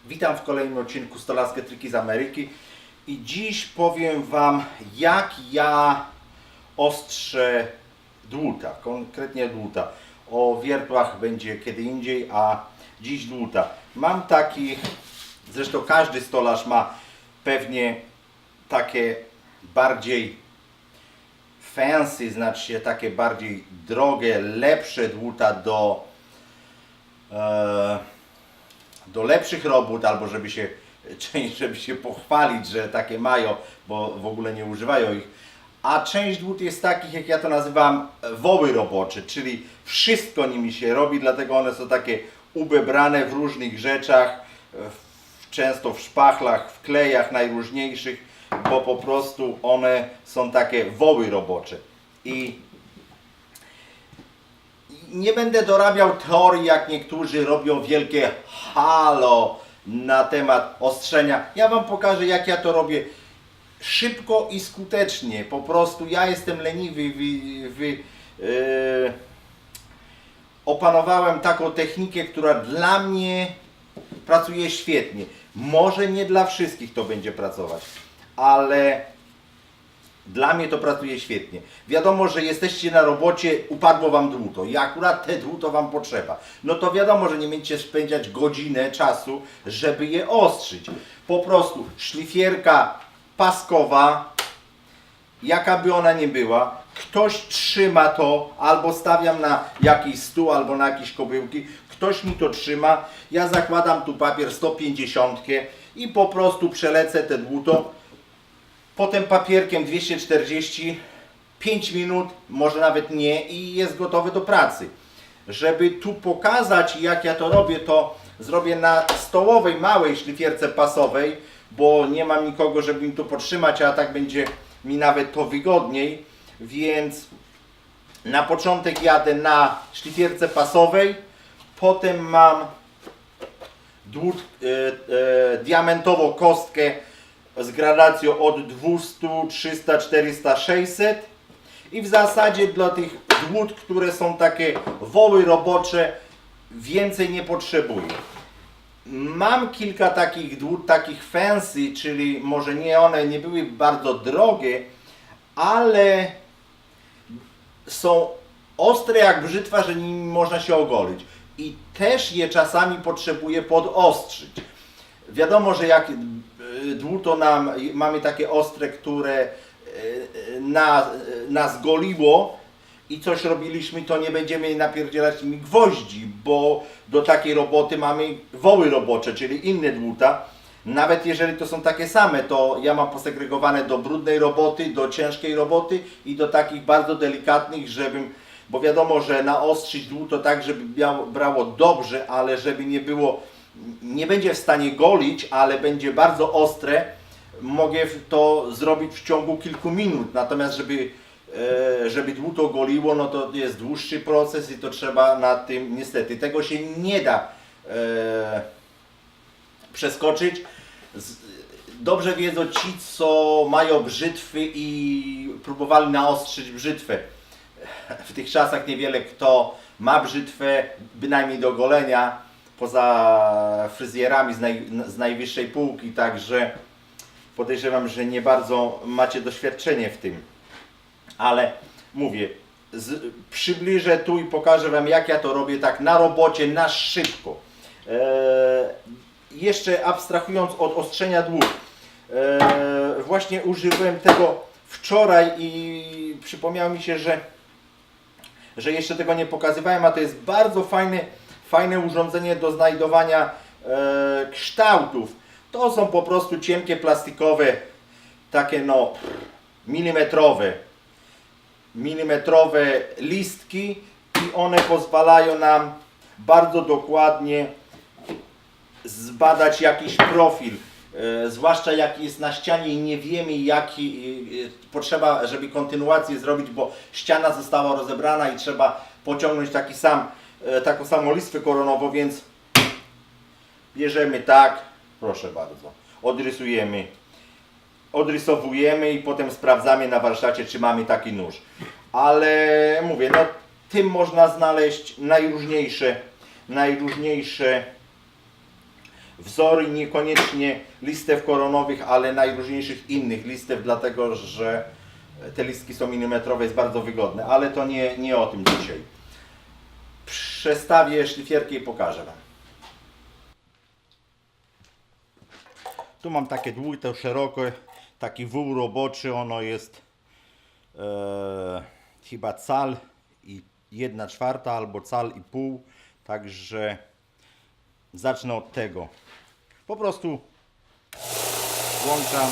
Witam w kolejnym odcinku Stolarskie Triki z Ameryki i dziś powiem Wam, jak ja ostrzę dłuta, konkretnie dłuta. O wiertłach będzie kiedy indziej, a dziś dłuta. Mam taki, zresztą każdy stolarz ma pewnie takie bardziej fancy, znaczy się takie bardziej drogie, lepsze dłuta do lepszych robót, albo żeby się pochwalić, że takie mają, bo w ogóle nie używają ich. A część dłut jest takich, jak ja to nazywam, woły robocze, czyli wszystko nimi się robi, dlatego one są takie ubebrane w różnych rzeczach, często w szpachlach, w klejach najróżniejszych, bo po prostu one są takie woły robocze. I nie będę dorabiał teorii, jak niektórzy robią wielkie halo na temat ostrzenia. Ja Wam pokażę, jak ja to robię szybko i skutecznie. Po prostu ja jestem leniwy. Opanowałem taką technikę, która dla mnie pracuje świetnie. Może nie dla wszystkich to będzie pracować, ale dla mnie to pracuje świetnie. Wiadomo, że jesteście na robocie, upadło Wam dłuto i akurat te dłuto Wam potrzeba. No to wiadomo, że nie będziecie spędzać godzinę czasu, żeby je ostrzyć. Po prostu szlifierka paskowa, jaka by ona nie była, ktoś trzyma to, albo stawiam na jakiś stół, albo na jakieś kobyłki, ktoś mi to trzyma, ja zakładam tu papier 150 i po prostu przelecę te dłuto. Potem papierkiem 240, 5 minut, może nawet nie, i jest gotowy do pracy. Żeby tu pokazać, jak ja to robię, to zrobię na stołowej, małej szlifierce pasowej, bo nie mam nikogo, żeby mi tu podtrzymać, a tak będzie mi nawet to wygodniej. Więc na początek jadę na szlifierce pasowej, potem mam diamentową kostkę z gradacją od 200, 300, 400, 600 i w zasadzie dla tych dłut, które są takie woły robocze, więcej nie potrzebuję. Mam kilka takich dłut, takich fancy, czyli może nie, one nie były bardzo drogie, ale są ostre jak brzytwa, że nimi można się ogolić. I też je czasami potrzebuję podostrzyć. Wiadomo, że jak dłuto mamy takie ostre, które nas goliło i coś robiliśmy, to nie będziemy napierdzielać nimi gwoździ, bo do takiej roboty mamy woły robocze, czyli inne dłuta. Nawet jeżeli to są takie same, to ja mam posegregowane do brudnej roboty, do ciężkiej roboty i do takich bardzo delikatnych, bo wiadomo, że naostrzyć dłuto tak, żeby brało dobrze, ale żeby nie było, nie będzie w stanie golić, ale będzie bardzo ostre, mogę to zrobić w ciągu kilku minut. Natomiast żeby dłuto goliło, no to jest dłuższy proces i to trzeba nad tym, niestety, tego się nie da przeskoczyć. Dobrze wiedzą ci, co mają brzytwy i próbowali naostrzyć brzytwę. W tych czasach niewiele kto ma brzytwę, bynajmniej do golenia, poza fryzjerami z najwyższej półki, także podejrzewam, że nie bardzo macie doświadczenie w tym. Ale mówię, przybliżę tu i pokażę Wam, jak ja to robię tak na robocie, na szybko. Jeszcze abstrahując od ostrzenia dłut, właśnie użyłem tego wczoraj i przypomniało mi się, że jeszcze tego nie pokazywałem, a to jest bardzo fajne urządzenie do znajdowania kształtów. To są po prostu cienkie plastikowe, takie no milimetrowe listki i one pozwalają nam bardzo dokładnie zbadać jakiś profil, zwłaszcza jaki jest na ścianie i nie wiemy, jaki potrzeba, żeby kontynuację zrobić, bo ściana została rozebrana i trzeba pociągnąć taką samą listwę koronową, więc bierzemy tak, proszę bardzo, odrysowujemy i potem sprawdzamy na warsztacie, czy mamy taki nóż. Ale mówię, no tym można znaleźć najróżniejsze wzory, niekoniecznie listew koronowych, ale najróżniejszych innych listew, dlatego że te listki są milimetrowe, jest bardzo wygodne, ale to nie o tym dzisiaj. Przestawię szlifierkę i pokażę Wam. Tu mam takie długie, szerokie, taki wół roboczy, ono jest chyba cal i 1/4 albo cal i pół, także zacznę od tego. Po prostu włączam.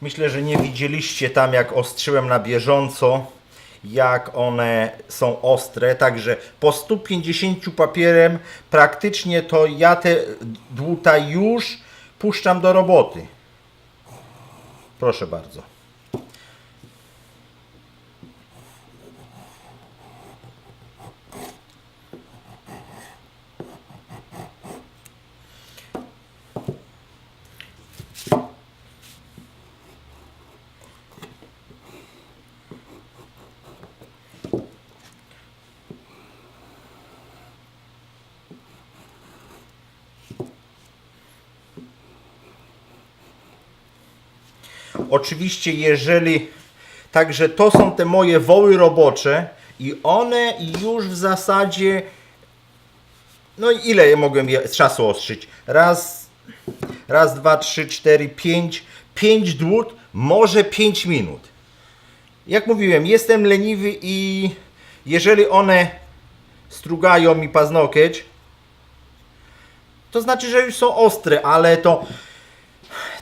Myślę, że nie widzieliście tam, jak ostrzyłem na bieżąco, jak one są ostre, także po 150 papierem praktycznie to ja te dłuta już puszczam do roboty. Proszę bardzo. Oczywiście, jeżeli... Także to są te moje woły robocze i one już w zasadzie... No i ile mogłem czasu ostrzyć? Raz, dwa, trzy, cztery, pięć. 5 dłut, może 5 minut. Jak mówiłem, jestem leniwy i jeżeli one strugają mi paznokieć, to znaczy, że już są ostre, ale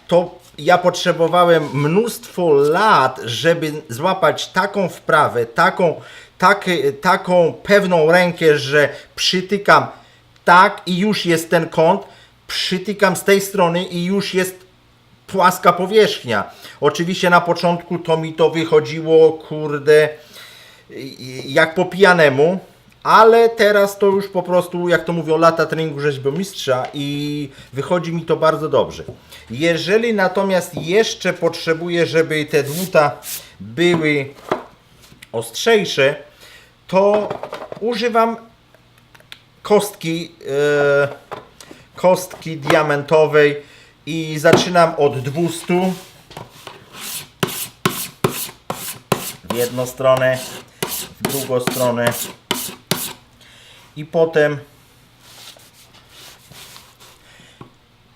to ja potrzebowałem mnóstwo lat, żeby złapać taką wprawę, taką pewną rękę, że przytykam tak i już jest ten kąt, przytykam z tej strony i już jest płaska powierzchnia. Oczywiście na początku to mi to wychodziło, kurde, jak po pijanemu, ale teraz to już po prostu, jak to mówią, lata treningu rzeźbomistrza i wychodzi mi to bardzo dobrze. Jeżeli natomiast jeszcze potrzebuję, żeby te dłuta były ostrzejsze, to używam kostki diamentowej i zaczynam od 200 w jedną stronę, w drugą stronę i potem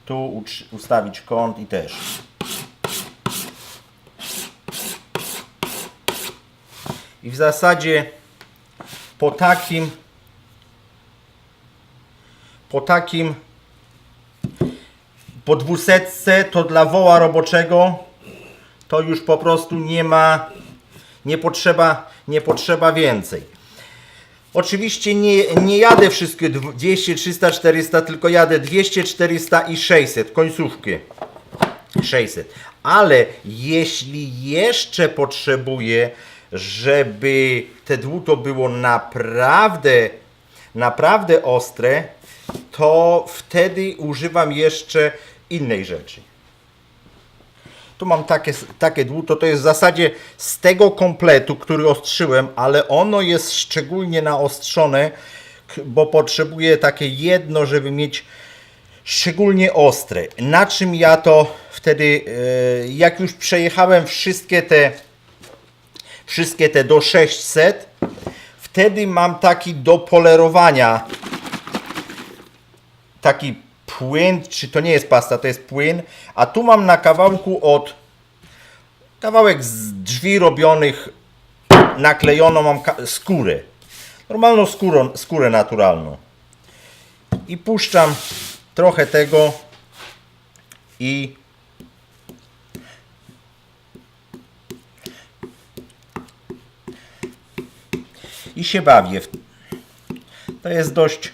tu ustawić kąt i też. I w zasadzie po 200 to dla woła roboczego to już po prostu nie potrzeba więcej. Oczywiście nie jadę wszystkie 200, 300, 400, tylko jadę 200, 400 i 600, końcówki 600. Ale jeśli jeszcze potrzebuję, żeby te dłuto było naprawdę ostre, to wtedy używam jeszcze innej rzeczy. Tu mam takie dłuto, to jest w zasadzie z tego kompletu, który ostrzyłem, ale ono jest szczególnie naostrzone, bo potrzebuję takie jedno, żeby mieć szczególnie ostre. Na czym ja to wtedy, jak już przejechałem wszystkie te do 600, wtedy mam taki do polerowania, taki płyn, czy to nie jest pasta, to jest płyn, a tu mam na kawałek z drzwi robionych, naklejoną mam skórę, normalną skórę naturalną i puszczam trochę tego i się bawię. To jest dość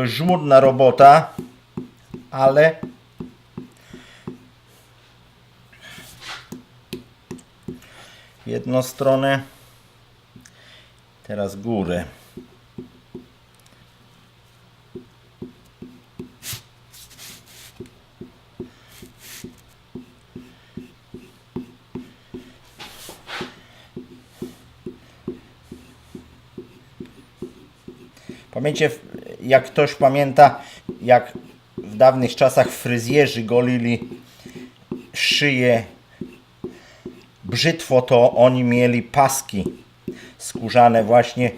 żmudna robota, ale w jedną stronę, teraz górę. Pamiętacie, jak ktoś pamięta, jak w dawnych czasach fryzjerzy golili szyję brzytwo, to oni mieli paski skórzane właśnie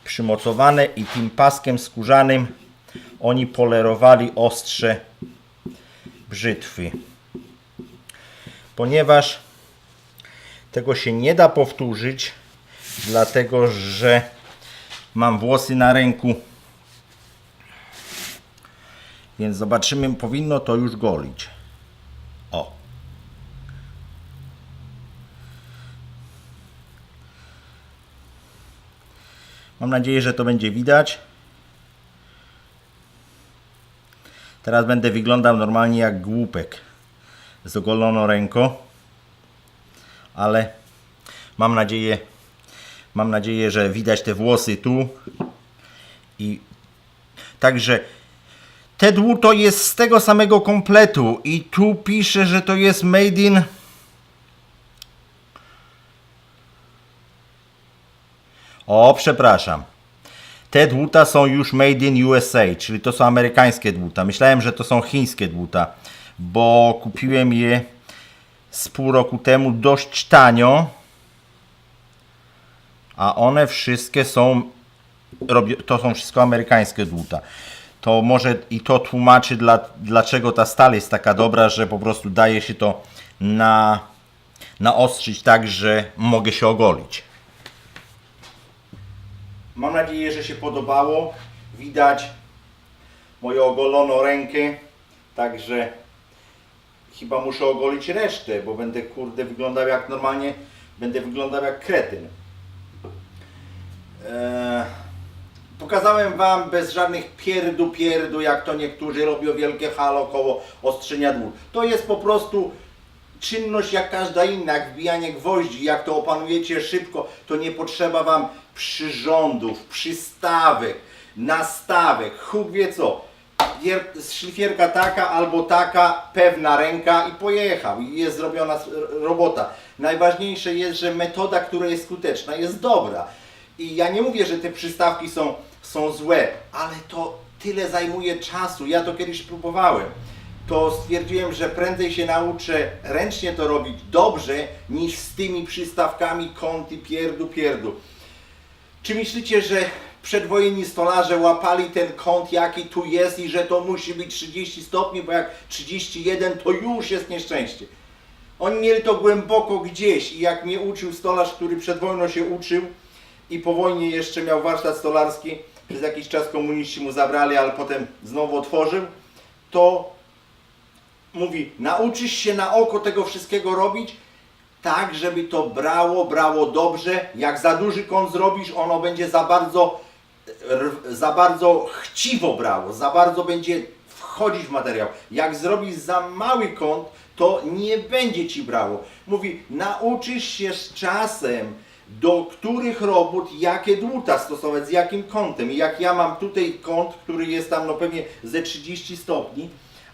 przymocowane i tym paskiem skórzanym oni polerowali ostrze brzytwy. Ponieważ tego się nie da powtórzyć, dlatego że mam włosy na ręku, więc zobaczymy, powinno to już golić. O. Mam nadzieję, że to będzie widać. Teraz będę wyglądał normalnie jak głupek z ogoloną ręką, ale mam nadzieję, że widać te włosy tu. I także te dłuto jest z tego samego kompletu i tu pisze, że to jest made in przepraszam. Te dłuta są już made in USA, czyli to są amerykańskie dłuta. Myślałem, że to są chińskie dłuta, bo kupiłem je z pół roku temu dość tanio, a one wszystkie to są wszystko amerykańskie dłuta. To może i to tłumaczy, dlaczego ta stal jest taka dobra, że po prostu daje się to naostrzyć tak, że mogę się ogolić. Mam nadzieję, że się podobało. Widać moją ogoloną rękę, także chyba muszę ogolić resztę, bo będę wyglądał jak normalnie, będę wyglądał jak kretyn. Pokazałem Wam bez żadnych pierdu, jak to niektórzy robią wielkie halo koło ostrzenia dłut. To jest po prostu czynność jak każda inna, jak wbijanie gwoździ, jak to opanujecie szybko, to nie potrzeba Wam przyrządów, przystawek, nastawek, Bóg wie co. Szlifierka taka albo taka, pewna ręka i pojechał i jest zrobiona robota. Najważniejsze jest, że metoda, która jest skuteczna, jest dobra. I ja nie mówię, że te przystawki są złe, ale to tyle zajmuje czasu. Ja to kiedyś próbowałem. To stwierdziłem, że prędzej się nauczę ręcznie to robić dobrze, niż z tymi przystawkami kąty pierdu. Czy myślicie, że przedwojenni stolarze łapali ten kąt, jaki tu jest i że to musi być 30 stopni, bo jak 31 to już jest nieszczęście. Oni mieli to głęboko gdzieś i jak mnie uczył stolarz, który przed wojną się uczył i po wojnie jeszcze miał warsztat stolarski, przez jakiś czas komuniści mu zabrali, ale potem znowu otworzył, to mówi, nauczysz się na oko tego wszystkiego robić, tak żeby to brało dobrze. Jak za duży kąt zrobisz, ono będzie za bardzo chciwo brało, za bardzo będzie wchodzić w materiał. Jak zrobisz za mały kąt, to nie będzie Ci brało. Mówi, nauczysz się z czasem, do których robót, jakie dłuta stosować, z jakim kątem. I jak ja mam tutaj kąt, który jest tam no pewnie ze 30 stopni,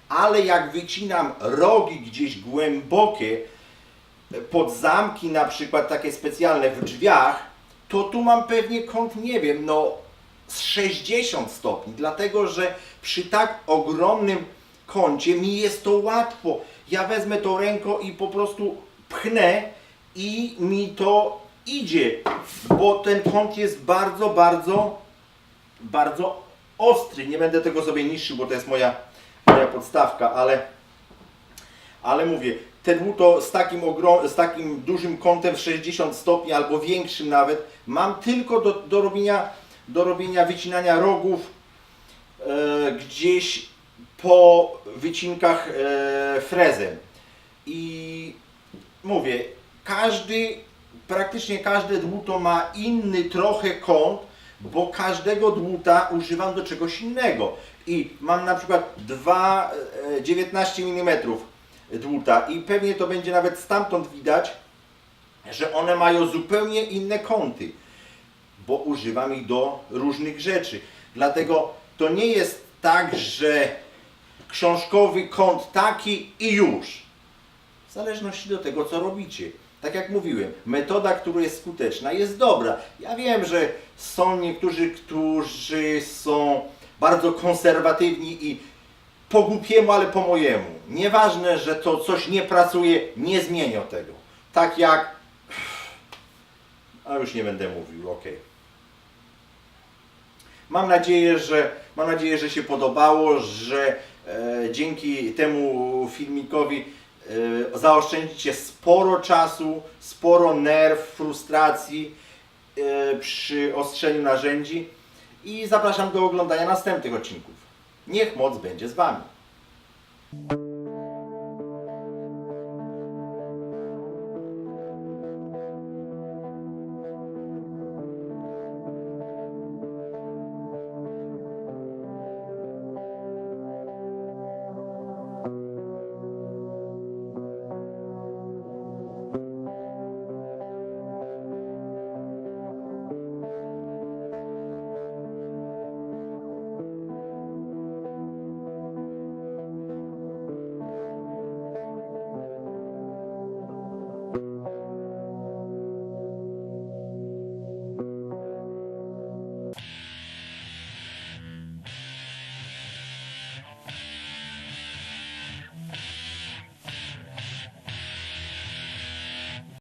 ale jak wycinam rogi gdzieś głębokie, pod zamki na przykład takie specjalne w drzwiach, to tu mam pewnie kąt, nie wiem, no z 60 stopni, dlatego że przy tak ogromnym kącie mi jest to łatwo. Ja wezmę to ręką i po prostu pchnę i mi to idzie, bo ten kąt jest bardzo ostry. Nie będę tego sobie niszczył, bo to jest moja podstawka, ale mówię, te dłuto z takim dużym kątem 60 stopni albo większym nawet mam tylko do robienia wycinania rogów gdzieś po wycinkach frezem. I mówię, praktycznie każde dłuto ma inny trochę kąt, bo każdego dłuta używam do czegoś innego. I mam na przykład 19 mm dłuta i pewnie to będzie nawet stamtąd widać, że one mają zupełnie inne kąty, bo używam ich do różnych rzeczy. Dlatego to nie jest tak, że książkowy kąt taki i już. W zależności do tego, co robicie. Tak jak mówiłem, metoda, która jest skuteczna, jest dobra. Ja wiem, że są niektórzy, którzy są bardzo konserwatywni i po głupiemu, ale po mojemu. Nieważne, że to coś nie pracuje, nie zmienią tego. Tak jak... A już nie będę mówił, ok. Mam nadzieję, że się podobało, że dzięki temu filmikowi zaoszczędzicie sporo czasu, sporo nerw, frustracji przy ostrzeniu narzędzi i zapraszam do oglądania następnych odcinków. Niech moc będzie z Wami.